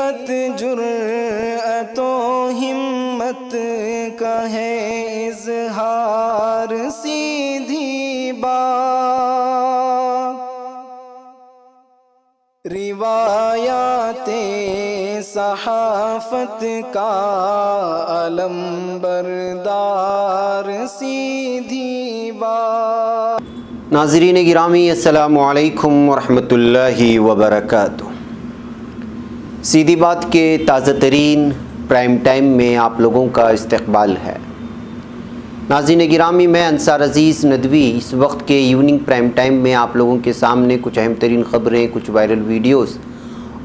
हकीकत जुर्अत व हिम्मत का है इज़हार, सीधी बात रिवायाते सहाफत का अलम बरदार, सीधी बात। नाज़रीन गिरामी, अस्सलामु अलैकुम वरहमतुल्लाहि वबरकातुहू। सीधी बात के ताज़ा तरीन प्राइम टाइम में आप लोगों का इस्तक़बाल है। नाज़रीन गिरामी, मैं अंसार अज़ीज़ नदवी इस वक्त के इवनिंग प्राइम टाइम में आप लोगों के सामने कुछ अहम तरीन ख़बरें, कुछ वायरल वीडियोस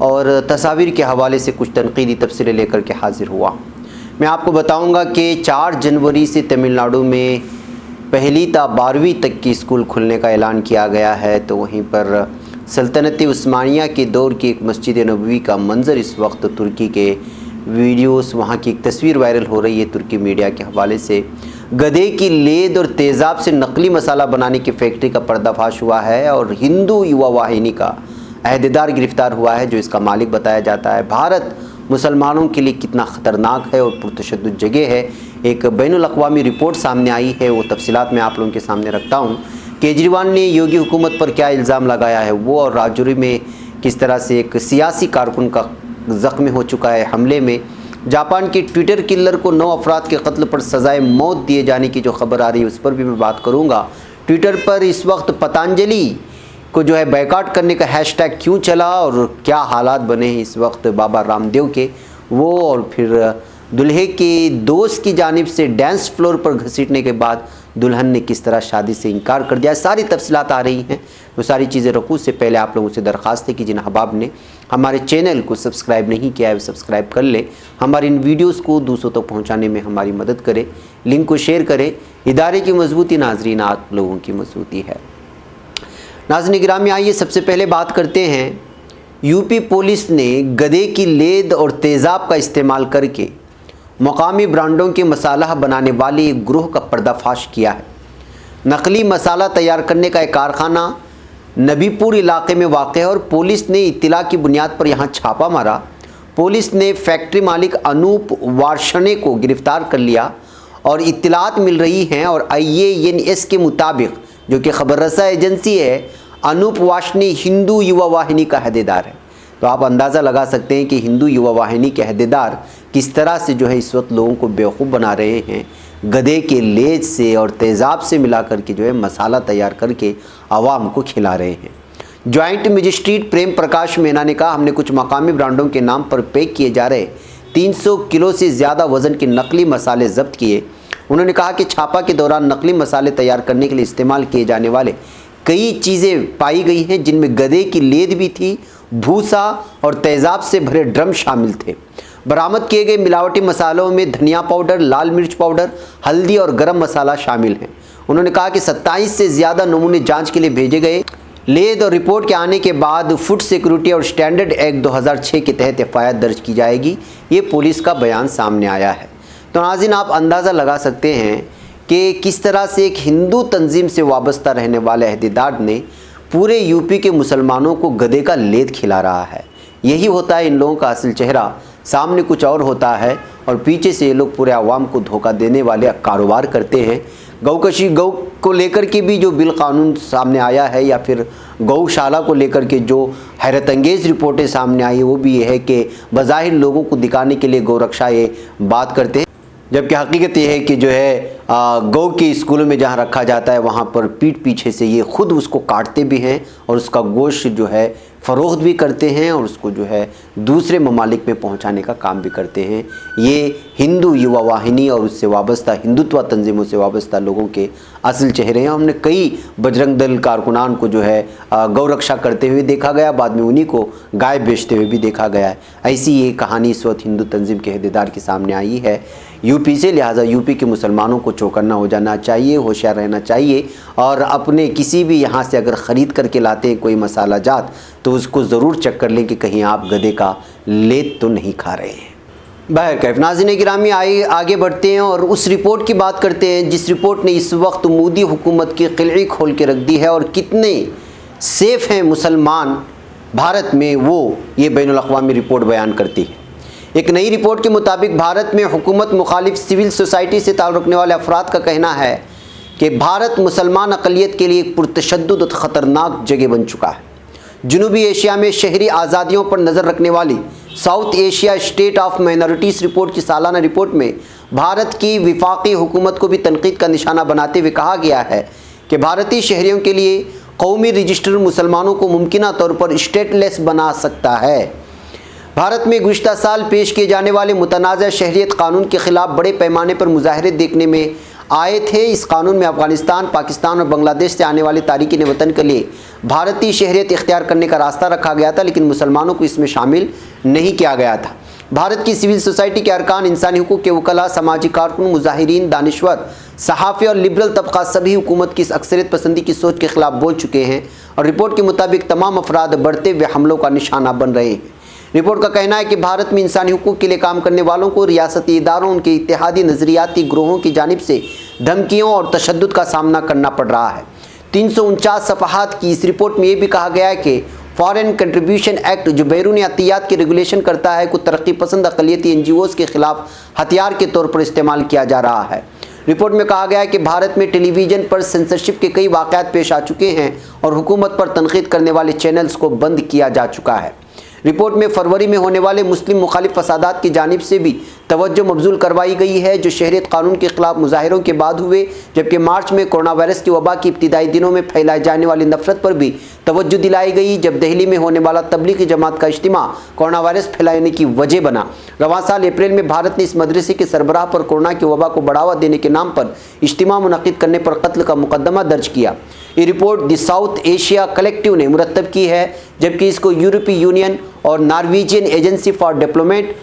और तस्वीर के हवाले से कुछ तनक़ीदी तबसरे लेकर के हाज़िर हुआ। मैं आपको बताऊँगा कि 4 जनवरी से तमिलनाडु में पहली ता 12वीं तक की स्कूल खुलने का ऐलान किया गया है। तो वहीं पर सल्तनत उस्मानिया के दौर की एक मस्जिद नबवी का मंज़र इस वक्त तुर्की के वीडियोस, वहाँ की एक तस्वीर वायरल हो रही है तुर्की मीडिया के हवाले से। गधे की लेद और तेज़ाब से नकली मसाला बनाने की फैक्ट्री का पर्दाफाश हुआ है और हिंदू युवा वाहिनी का अहदेदार गिरफ्तार हुआ है, जो इसका मालिक बताया जाता है। भारत मुसलमानों के लिए कितना ख़तरनाक है और पुरतशद्दुद जगह है, एक बैनुल-अक़वामी रिपोर्ट सामने आई है, वो तफसीलात मैं आप लोगों के सामने रखता हूँ। केजरीवाल ने योगी हुकूमत पर क्या इल्ज़ाम लगाया है वो, और राजौरी में किस तरह से एक सियासी कारकुन का ज़ख्मी हो चुका है हमले में। जापान के ट्विटर किलर को 9 अफराद के कत्ल पर सज़ाए मौत दिए जाने की जो खबर आ रही है उस पर भी मैं बात करूँगा। ट्विटर पर इस वक्त पतंजलि को जो है बैकाट करने का हैशटैग क्यों चला और क्या हालात बने हैं इस वक्त बाबा रामदेव के, वो और फिर दुल्हे के दोस्त की जानिब से डांस फ्लोर पर घसीटने के बाद दुल्हन ने किस तरह शादी से इनकार कर दिया, सारी तफसीलात आ रही हैं। वो सारी चीज़ें रखूँ उससे पहले आप लोगों से दरख्वास्त है कि जिन अहबाब ने हमारे चैनल को सब्सक्राइब नहीं किया है वो सब्सक्राइब कर ले, हमारे इन वीडियोस को दूसरों तक पहुंचाने में हमारी मदद करें, लिंक को शेयर करें। इदारे की मजबूती नाजरीन आप लोगों की मजबूती है। नाज़रीन गिरामी, आइए सबसे पहले बात करते हैं। यूपी पुलिस ने गधे की लेद और तेज़ाब का इस्तेमाल करके मकामी ब्रांडों के मसाला बनाने वाले एक ग्रोह का पर्दाफाश किया है। नकली मसाला तैयार करने का एक कारखाना नबीपुर इलाके में वाक़ है और पुलिस ने इत्तला की बुनियाद पर यहाँ छापा मारा। पुलिस ने फैक्ट्री मालिक अनूप वार्ष्णे को गिरफ़्तार कर लिया और इत्तलात मिल रही हैं। और IANS के मुताबिक, जो कि खबर रसा एजेंसी है, अनूप वार्ष्णे हिंदू युवा वाहिनी का अहदेदार है। तो आप अंदाज़ा लगा सकते हैं कि हिंदू युवा वाहिनी के अहदेदार किस तरह से जो है इस वक्त लोगों को बेवकूफ़ बना रहे हैं। गधे के लेज से और तेज़ाब से मिला करके जो है मसाला तैयार करके आवाम को खिला रहे हैं। जॉइंट मजिस्ट्रेट प्रेम प्रकाश मीना ने कहा, हमने कुछ मकामी ब्रांडों के नाम पर पैक किए जा रहे 300 किलो से ज़्यादा वज़न के नकली मसाले ज़ब्त किए। उन्होंने कहा कि छापा के दौरान नकली मसाले तैयार करने के लिए इस्तेमाल किए जाने वाले कई चीज़ें पाई गई हैं, जिनमें गधे की लेद भी थी, भूसा और तेज़ाब से भरे ड्रम शामिल थे। बरामद किए गए मिलावटी मसालों में धनिया पाउडर, लाल मिर्च पाउडर, हल्दी और गरम मसाला शामिल हैं। उन्होंने कहा कि 27 से ज़्यादा नमूने जांच के लिए भेजे गए। लेद और रिपोर्ट के आने के बाद फूड सिक्योरिटी और स्टैंडर्ड एक्ट 2006 के तहत FIR दर्ज की जाएगी। ये पुलिस का बयान सामने आया है। तो नाज़रीन, आप अंदाज़ा लगा सकते हैं कि किस तरह से एक हिंदू तंजीम से वाबस्ता रहने वाले अहदेदार ने पूरे यूपी के मुसलमानों को गधे का लेद खिला रहा है। यही होता है इन लोगों का असल चेहरा, सामने कुछ और होता है और पीछे से ये लोग पूरे आवाम को धोखा देने वाले कारोबार करते हैं। गौ को लेकर के भी जो बिल कानून सामने आया है, या फिर गौशाला को लेकर के जो हैरत अंगेज़ रिपोर्टें सामने आई है, वो भी ये है कि बज़ाहिर लोगों को दिखाने के लिए गौरक्षा ये बात करते हैं, जबकि हकीकत यह है कि जो है गौ के स्कूलों में जहाँ रखा जाता है वहाँ पर पीठ पीछे से ये खुद उसको काटते भी हैं और उसका गोश्त जो है फ़रोख्त भी करते हैं और उसको जो है दूसरे ममालिक में पहुँचाने का काम भी करते हैं। ये हिंदू युवा वाहिनी और उससे वाबस्ता हिंदुत्व तंजीमों से वाबस्ता लोगों के असल चेहरे हैं। हमने कई बजरंग दल कारकुनान को जो है गौ रक्षा करते हुए देखा गया, बाद में उन्हीं को गाय बेचते हुए भी देखा गया है। ऐसी ये कहानी इस वक्त हिंदू तंजीम के अहदेदार के सामने आई है यूपी से। लिहाजा यूपी के मुसलमानों को चौकन्ना हो जाना चाहिए, होशियार रहना चाहिए और अपने किसी भी यहाँ से अगर ख़रीद करके लाते हैं कोई मसाला जात तो उसको ज़रूर चेक कर लें कि कहीं आप गधे का लेद तो नहीं खा रहे हैं। बहरकैफ नाज़रीन गिरामी, आगे बढ़ते हैं और उस रिपोर्ट की बात करते हैं जिस रिपोर्ट ने इस वक्त मोदी हुकूमत की किलई खोल के रख दी है और कितने सेफ़ हैं मुसलमान भारत में वो ये बैनुल अक़वामी रिपोर्ट बयान करती है। एक नई रिपोर्ट के मुताबिक भारत में हुकूमत मुखालिफ सिविल सोसाइटी से ताल्लुक़ रखने वाले अफराद का कहना है कि भारत मुसलमान अक़लियत के लिए एक पुरतशद्दुद और ख़तरनाक जगह बन चुका है। जनूबी एशिया में शहरी आज़ादियों पर नज़र रखने वाली south Asia state of minorities report की सालाना रिपोर्ट में भारत की विफाकी हुकूमत को भी तनकीद का निशाना बनाते हुए कहा गया है कि भारतीय शहरियों के लिए कौमी रजिस्टर मुसलमानों को मुमकिना तौर पर स्टेटलेस बना सकता है। भारत में गुज़िश्ता साल पेश किए जाने वाले मुतनाज़ा शहरियत कानून के ख़िलाफ़ बड़े पैमाने पर मुज़ाहरे देखने में आए थे। इस कानून में अफ़गानिस्तान, पाकिस्तान और बांग्लादेश से आने वाले तारिकीन वतन के लिए भारतीय शहरियत इख्तियार करने का रास्ता रखा गया था, लेकिन मुसलमानों को इसमें शामिल नहीं किया गया था। भारत की सिविल सोसाइटी के अरकान, इंसानी हुकूक के वकला, समाजी कारकुन, मुजाहिरीन, दानिश्वर, सहाफ़ी और लिबरल तबका सभी हुकूमत की इस अक्सरियत पसंदी की सोच के ख़िलाफ़ बोल चुके हैं और रिपोर्ट के मुताबिक तमाम अफराद बढ़ते हुए हमलों का निशाना बन रहे हैं। रिपोर्ट का कहना है कि भारत में इंसानी हुकूक के लिए काम करने वालों को रियासती इदारों, उनके इत्तेहादी नज़रियाती ग्रोहों की जानिब से धमकियों और तशद्दुद का सामना करना पड़ रहा है। 349 सफ़हात की इस रिपोर्ट में ये भी कहा गया है कि फॉरेन कंट्रीब्यूशन एक्ट, जो बैरूनी अतियात की रेगुलेशन करता है, को तरक्की पसंद अक़लियती NGOs के ख़िलाफ़ हथियार के तौर पर इस्तेमाल किया जा रहा है। रिपोर्ट में कहा गया है कि भारत में टेलीविज़न पर सेंसरशिप के कई वाक़यात पेश आ चुके हैं और हुकूमत पर तनक़ीद करने वाले चैनल्स को बंद किया जा चुका है। रिपोर्ट में फरवरी में होने वाले मुस्लिम मुखालिफ फसादात की जानिब से भी तवज्जो मबजूल करवाई गई है, जो शहरियत कानून के ख़िलाफ़ मुजाहिरों के बाद हुए, जबकि मार्च में कोरोना वायरस की वबा की इब्तिदाई दिनों में फैलाई जाने वाली नफरत पर भी तवज्जो दिलाई गई, जब दिल्ली में होने वाला तबलीगी जमात का इज्तिमा कोरोना वायरस फैलाने की वजह बना। रवां साल अप्रैल में भारत ने इस मदरसे के सरबराह पर कोरोना की वबा को बढ़ावा देने के नाम पर इज्तिमा मुनक़िद करने पर कत्ल का मुकदमा दर्ज किया। ये report the south Asia collective ने मुरतब की है, जबकि इसको यूरोपीय यूनियन और नॉर्वेजियन एजेंसी फॉर डेवलपमेंट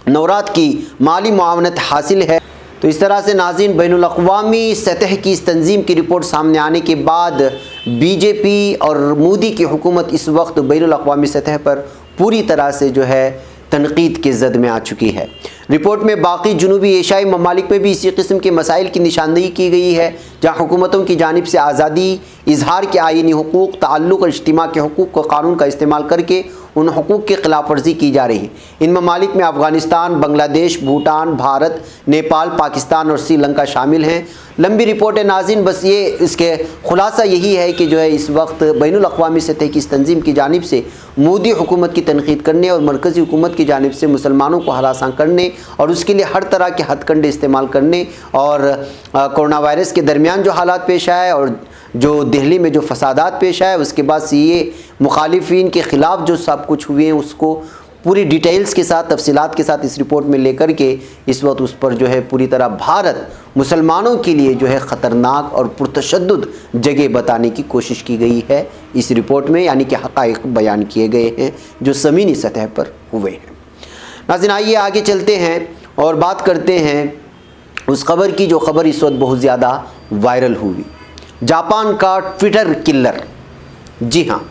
नौरात की माली मुआवनत हासिल है। तो इस तरह से नाज़रीन, बैनुल अक़वामी सतह की इस तंजीम की रिपोर्ट सामने आने के बाद बीजेपी और मोदी की हुकूमत इस वक्त बैनुल अक़वामी सतह पर पूरी तरह से जो है तनकीद के ज़द में आ चुकी है। रिपोर्ट में बाकी जनूबी एशियाई ममालिक में भी इसी किस्म के मसाइल की निशानदेही की गई है, जहाँ हुकूमतों की जानिब से आज़ादी, इजहार के आईनी हुकूक, ताल्लुक़ और इज्तिमा के हुकूक को कानून का इस्तेमाल करके उन हुकूक की खिलाफ वर्जी की जा रही है। इन ममालिक में अफ़गानिस्तान, बांग्लादेश, भूटान, भारत, नेपाल, पाकिस्तान और श्रीलंका शामिल हैं। लंबी रिपोर्ट है नाज़रीन, बस ये इसके खुलासा यही है कि जो है इस वक्त बैनुल अक़वामी सतह की इस तंजीम की जानिब से मोदी हुकूमत की तनक़ीद करने और मरकज़ी हुकूमत की जानिब से मुसलमानों को हरासा करने और उसके लिए हर तरह के हथकंडे इस्तेमाल करने और कोरोना वायरस के दरमियान जो हालात पेश आए और जो दिल्ली में जो फसादात पेश आए, उसके बाद से ये मुखालिफिन के ख़िलाफ़ जो सब कुछ हुए हैं उसको पूरी डिटेल्स के साथ, तफसीलात के साथ इस रिपोर्ट में लेकर के इस वक्त उस पर जो है पूरी तरह भारत मुसलमानों के लिए जो है ख़तरनाक और पुरतशद्दुद जगह बताने की कोशिश की गई है इस रिपोर्ट में, यानी कि हक़ाइक़ बयान किए गए हैं जो ज़मीनी सतह पर हुए हैं। नाज़रीन, आइए आगे चलते हैं और बात करते हैं उस खबर की जो खबर इस वक्त बहुत ज़्यादा वायरल हुई, जापान का ट्विटर किलर। जी हाँ,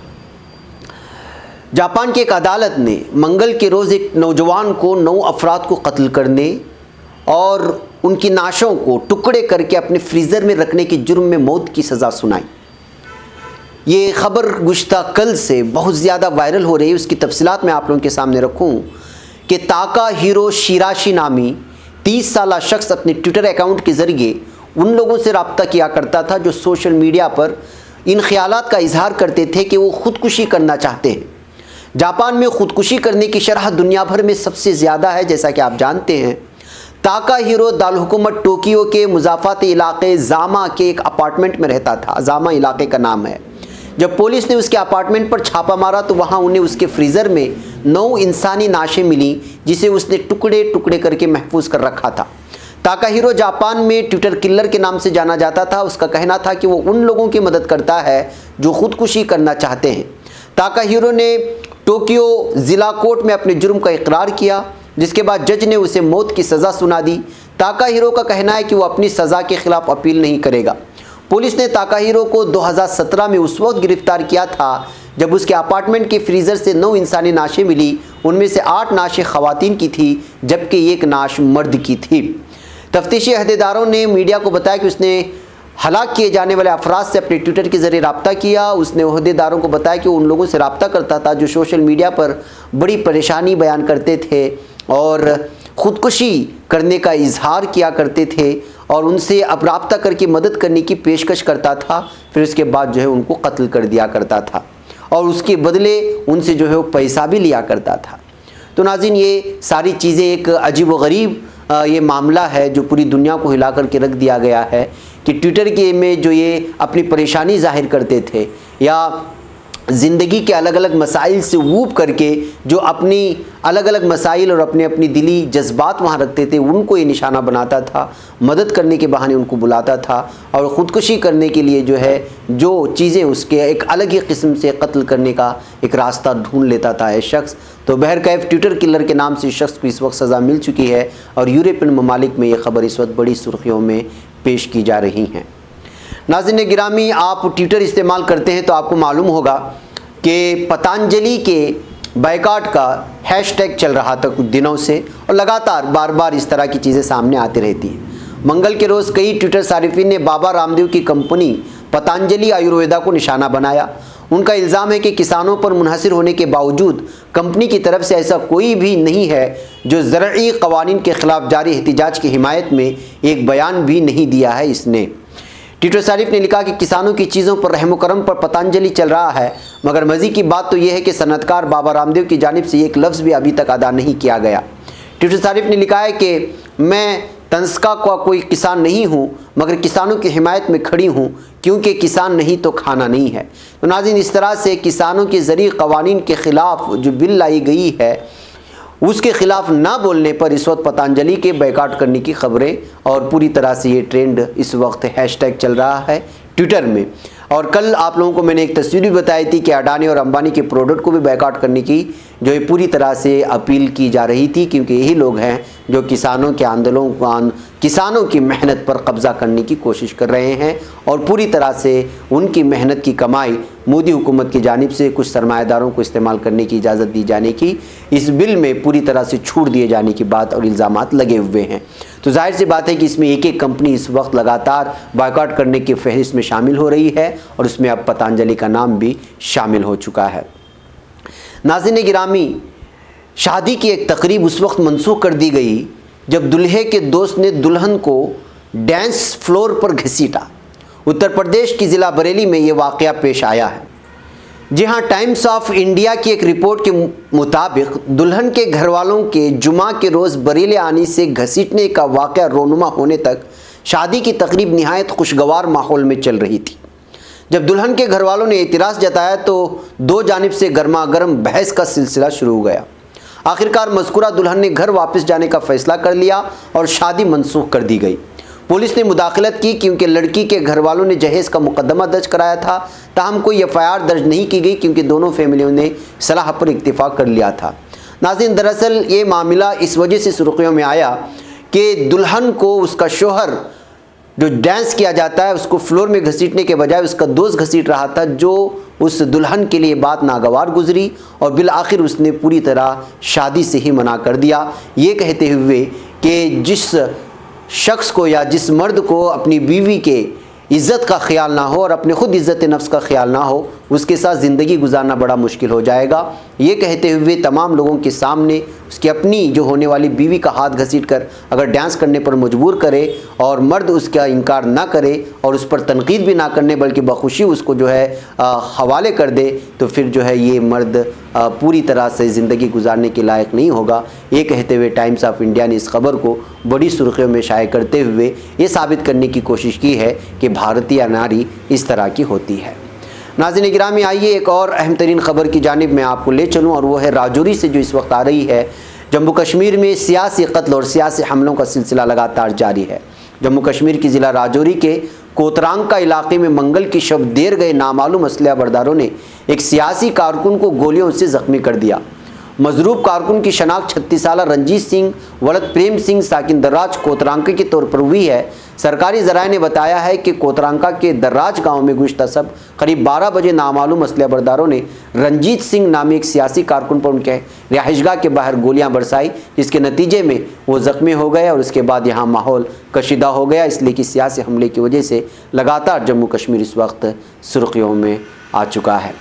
जापान की एक अदालत ने मंगल के रोज़ एक नौजवान को 9 अफराद को कत्ल करने और उनकी नाशों को टुकड़े करके अपने फ्रीज़र में रखने के जुर्म में मौत की सज़ा सुनाई। ये ख़बर गुज़िश्ता कल से बहुत ज़्यादा वायरल हो रही है। उसकी तफसीलात मैं आप लोगों के सामने रखूँ कि ताकाहिरो शिराशी नामी 30 साला शख्स अपने ट्विटर अकाउंट के ज़रिए उन लोगों से रब्ता किया करता था जो सोशल मीडिया पर इन ख्यालात का इजहार करते थे कि वो ख़ुदकुशी करना चाहते हैं। जापान में ख़ुदकुशी करने की शरह दुनिया भर में सबसे ज़्यादा है, जैसा कि आप जानते हैं। ताकाहिरो दारुलहुकूमत टोक्यो के मुज़ाफ़ाती इलाक़े ज़ामा के एक अपार्टमेंट में रहता था। ज़ामा इलाके का नाम है। जब पुलिस ने उसके अपार्टमेंट पर छापा मारा तो वहाँ उन्हें उसके फ्रीज़र में 9 इंसानी नाशें मिली, जिसे उसने टुकड़े टुकड़े करके महफूज कर रखा था। ताकाहिरो जापान में ट्विटर किलर के नाम से जाना जाता था। उसका कहना था कि वो उन लोगों की मदद करता है जो ख़ुदकुशी करना चाहते हैं। ताकाहिरो ने टोक्यो ज़िला कोर्ट में अपने जुर्म का इकरार किया, जिसके बाद जज ने उसे मौत की सज़ा सुना दी। ताकाहिरो का कहना है कि वो अपनी सज़ा के ख़िलाफ़ अपील नहीं करेगा। पुलिस ने ताकाहिरो को 2017 में उस वक्त गिरफ़्तार किया था जब उसके अपार्टमेंट के फ्रीज़र से 9 इंसानी नाशें मिली। उनमें से 8 नाशें ख़वातीन की थी, जबकि 1 नाश मर्द की थी। तफ्तीशी अहदेदारों ने मीडिया को बताया कि उसने हलाक किए जाने वाले अफराद से अपने ट्विटर के ज़रिए रब्ता किया। उसने ओहदेदारों को बताया कि उन लोगों से रब्ता करता था जो सोशल मीडिया पर बड़ी परेशानी बयान करते थे और ख़ुदकुशी करने का इजहार किया करते थे और उनसे अब रब्ता करके मदद करने की पेशकश करता था। फिर उसके बाद जो है उनको कत्ल कर दिया करता था और उसके बदले उनसे जो है वो पैसा भी लिया करता था। तो नाज़रीन, ये सारी चीज़ें एक अजीब व गरीब ये मामला है जो पूरी दुनिया को हिला कर के रख दिया गया है कि ट्विटर के में जो ये अपनी परेशानी जाहिर करते थे या ज़िंदगी के अलग अलग मसाइल से ऊब करके जो अपनी अलग अलग मसाइल और अपने अपनी दिली जज्बात वहाँ रखते थे, उनको ये निशाना बनाता था, मदद करने के बहाने उनको बुलाता था और ख़ुदकुशी करने के लिए जो है जो चीज़ें उसके एक अलग ही किस्म से कत्ल करने का एक रास्ता ढूंढ लेता था ये शख्स। तो बहरकैफ ट्विटर किलर के नाम से इस शख्स को इस वक्त सज़ा मिल चुकी है और यूरोपियन ममालिक में ये ख़बर इस वक्त बड़ी सुर्खियों में पेश की जा रही हैं। नाज़रीन गिरामी, आप ट्विटर इस्तेमाल करते हैं तो आपको मालूम होगा कि पतंजलि के बायकॉट का हैशटैग चल रहा था कुछ दिनों से और लगातार बार बार इस तरह की चीज़ें सामने आती रहती हैं। मंगल के रोज़ कई ट्विटर सारिफिन ने बाबा रामदेव की कंपनी पतंजलि आयुर्वेदा को निशाना बनाया। उनका इल्ज़ाम है कि किसानों पर मुनहसिर होने के बावजूद कंपनी की तरफ से ऐसा कोई भी नहीं है जो ज़रई क़वानीन के ख़िलाफ़ जारी एहतिजाज की हिमायत में एक बयान भी नहीं दिया है। इसने ट्विटर सारिफ ने लिखा कि किसानों की चीज़ों पर रहम करम पर पतंजलि चल रहा है, मगर मज़ीद की बात तो यह है कि सनतकार बाबा रामदेव की जानिब से एक लफ्ज़ भी अभी तक अदा नहीं किया गया। ट्विटर सारिफ ने लिखा है कि मैं तंस्का का कोई किसान नहीं हूँ, मगर किसानों की हिमायत में खड़ी हूँ, क्योंकि किसान नहीं तो खाना नहीं है। तो नाज़रीन, इस तरह से किसानों के ज़रिए क़वानीन के ख़िलाफ़ जो बिल लाई गई है उसके ख़िलाफ़ ना बोलने पर इस वक्त पतंजलि के बैकआउट करने की खबरें और पूरी तरह से ये ट्रेंड इस वक्त हैशटैग चल रहा है ट्विटर में। और कल आप लोगों को मैंने एक तस्वीर भी बताई थी कि अडानी और अंबानी के प्रोडक्ट को भी बैकआउट करने की जो है पूरी तरह से अपील की जा रही थी, क्योंकि यही लोग हैं जो किसानों के आंदोलन किसानों की मेहनत पर कब्ज़ा करने की कोशिश कर रहे हैं और पूरी तरह से उनकी मेहनत की कमाई मोदी हुकूमत की जानिब से कुछ सरमाएदारों को इस्तेमाल करने की इजाज़त दी जाने की इस बिल में पूरी तरह से छूट दिए जाने की बात और इल्ज़ामात लगे हुए हैं। तो जाहिर सी बात है कि इसमें एक एक कंपनी इस वक्त लगातार बायकॉट करने की फहरिस्त में शामिल हो रही है और उसमें अब पतंजलि का नाम भी शामिल हो चुका है। नाज़रीन गिरामी, शादी की एक तकरीब उस वक्त मनसूख कर दी गई जब दुल्हे के दोस्त ने दुल्हन को डांस फ्लोर पर घसीटा। उत्तर प्रदेश की ज़िला बरेली में ये वाक़या पेश आया है। जी हाँ, टाइम्स ऑफ इंडिया की एक रिपोर्ट के मुताबिक दुल्हन के घर वालों के जुमा के रोज़ बरेली आने से घसीटने का वाक़या रोनुमा होने तक शादी की तकरीब निहायत खुशगवार माहौल में चल रही थी। जब दुल्हन के घर वालों ने एतराज़ जताया तो दो जानिब से गर्मा गर्म बहस का सिलसिला शुरू हो गया। आखिरकार मज़कूरा दुल्हन ने घर वापस जाने का फ़ैसला कर लिया और शादी मनसूख कर दी गई। पुलिस ने मुदाखलत की क्योंकि लड़की के घर वालों ने जहेज़ का मुकदमा दर्ज कराया था, ताहम कोई एफआईआर दर्ज नहीं की गई क्योंकि दोनों फैमिलियों ने सलाह पर इत्तिफाक कर लिया था। नाज़रीन, दरअसल ये मामला इस वजह से सुर्खियों में आया कि दुल्हन को उसका शोहर जो डांस किया जाता है उसको फ्लोर में घसीटने के बजाय उसका दोस्त घसीट रहा था, जो उस दुल्हन के लिए बात नागवार गुजरी और बिल आखिर उसने पूरी तरह शादी से ही मना कर दिया, ये कहते हुए कि जिस शख्स को या जिस मर्द को अपनी बीवी के इज़्ज़त का ख्याल ना हो और अपने ख़ुद इज़्ज़त नफ्स का ख्याल ना हो, उसके साथ ज़िंदगी गुजारना बड़ा मुश्किल हो जाएगा। ये कहते हुए तमाम लोगों के सामने उसकी अपनी जो होने वाली बीवी का हाथ घसीट कर अगर डांस करने पर मजबूर करे और मर्द उसका इनकार ना करे और उस पर तनकीद भी ना करने बल्कि बखुशी उसको जो है हवाले कर दे, तो फिर जो है ये मर्द पूरी तरह से ज़िंदगी गुजारने के लायक नहीं होगा। ये कहते हुए टाइम्स ऑफ इंडिया ने इस खबर को बड़ी सुर्खियों में शाये करते हुए ये साबित करने की कोशिश की है कि भारतीय नारी इस तरह की होती है। नाज़रीन गिरामी, आइए एक और अहम तरीन ख़बर की जानिब मैं आपको ले चलूँ और वो है राजौरी से जो इस वक्त आ रही है। जम्मू कश्मीर में सियासी कत्ल और सियासी हमलों का सिलसिला लगातार जारी है। जम्मू कश्मीर की ज़िला राजौरी के कोतरांग का इलाके में मंगल की शब देर गए नामालूम असलहा बरदारों ने एक सियासी कारकुन को गोलियों से ज़ख्मी कर दिया। मजरूब कारकुन की शनाख्त 36 साला रंजीत सिंह वलद प्रेम सिंह साकिन दर्राज कोतरांका के तौर पर हुई है। सरकारी ज़राए ने बताया है कि कोतरांका के दर्राज गांव में गुज़िश्ता सब करीब 12 बजे नामालूम असलह बरदारों ने रंजीत सिंह नामी एक सियासी कारकुन पर उनके रिहाइशगाह के बाहर गोलियां बरसाई, जिसके नतीजे में वो ज़ख्मी हो गए और उसके बाद यहाँ माहौल कशीदा हो गया, इसलिए कि सियासी हमले की वजह से लगातार जम्मू कश्मीर इस वक्त सुर्खियों में आ चुका है।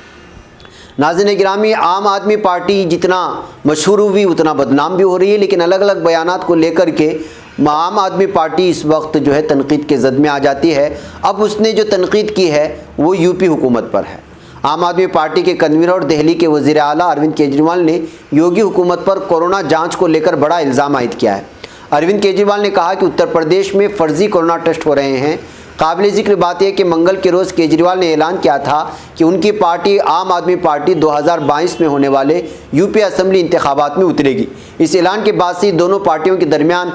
नाज़रीन गिरामी, आम आदमी पार्टी जितना मशहूर हुई उतना बदनाम भी हो रही है, लेकिन अलग अलग बयानात को लेकर के आम आदमी पार्टी इस वक्त जो है तनकीद के जद में आ जाती है। अब उसने जो तनकीद की है वो यूपी हुकूमत पर है। आम आदमी पार्टी के कन्वीनर और दिल्ली के वज़ीर आला अरविंद केजरीवाल ने योगी हुकूमत पर कोरोना जाँच को लेकर बड़ा इल्ज़ाम आयद किया है। अरविंद केजरीवाल ने कहा कि उत्तर प्रदेश में फ़र्जी कोरोना टेस्ट हो रहे हैं। काबिल ज़िक्र बात यह कि मंगल के रोज़ केजरीवाल ने ऐलान किया था कि उनकी पार्टी आम आदमी पार्टी 2022 में होने वाले यूपी असेंबली इंतखाबात में उतरेगी। इस ऐलान के बाद से दोनों पार्टियों के दरमियान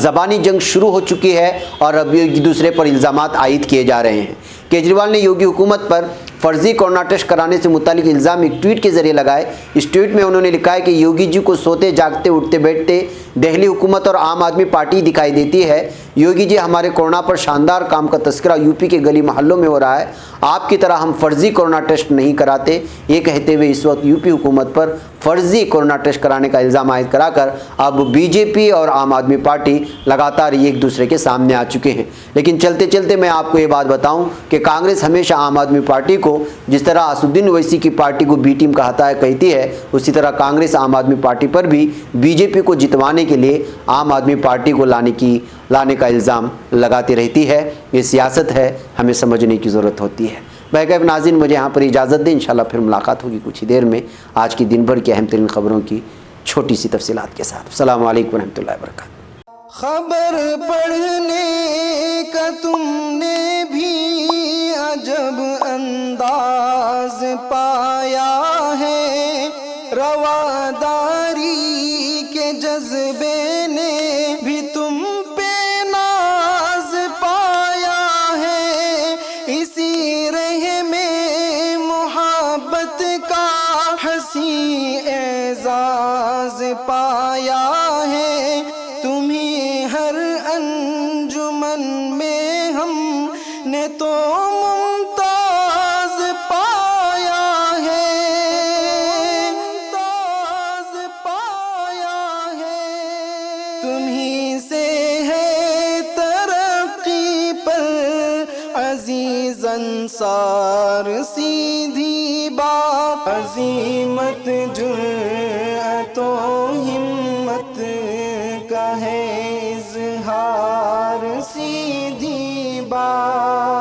ज़बानी जंग शुरू हो चुकी है और अब एक दूसरे पर इल्ज़ामात आयद किए जा रहे हैं। केजरीवाल ने योगी हुकूमत पर फर्जी कोरोना टेस्ट कराने से मुतालिक इल्ज़ाम एक ट्वीट के जरिए लगाए। इस ट्वीट में उन्होंने लिखा है कि योगी जी को सोते जागते उठते बैठते दिल्ली हुकूमत और आम आदमी पार्टी दिखाई देती है। योगी जी, हमारे कोरोना पर शानदार काम का तस्करा यूपी के गली मोहल्लों में हो रहा है। आपकी तरह हम फर्जी कोरोना टेस्ट नहीं कराते। ये कहते हुए इस वक्त यूपी हुकूमत पर फर्जी कोरोना टेस्ट कराने का इल्ज़ाम आयद कराकर अब बीजेपी और आम आदमी पार्टी लगातार एक दूसरे के सामने आ चुके हैं। लेकिन चलते चलते मैं आपको ये बात बताऊं कि कांग्रेस हमेशा आम आदमी पार्टी को, जिस तरह असदुद्दीन ओवैसी की पार्टी को बी टीम कहती है, उसी तरह कांग्रेस आम आदमी पार्टी पर भी बीजेपी को जितवाने के लिए आम आदमी पार्टी को लाने का इल्ज़ाम लगाती रहती है। ये सियासत है, हमें समझने की ज़रूरत होती है। बैकअप नाज़रीन, मुझे यहाँ पर इजाज़त दें। इंशाल्लाह फिर मुलाकात होगी कुछ ही देर में आज की दिन भर की अहम तरीन खबरों की छोटी सी तफसीलात के साथ। अस्सलामु अलैकुम रहमतुल्लाहि व बरकातुहू। खबर पढ़ने का तुमने भी अजब अंदाज पाया है, रवादारी के जज्बे ने भी तुम पे नाज पाया है, इसी रह में मोहब्बत का हंसी एजाज पाया है। तुम्ही हर अंजुमन में हमने तो मुमताज पाया है, मुमताज पाया है। तुम्ही से है तरक्की पर अजीज अंसार, सीधी बात अजीमत जुर्म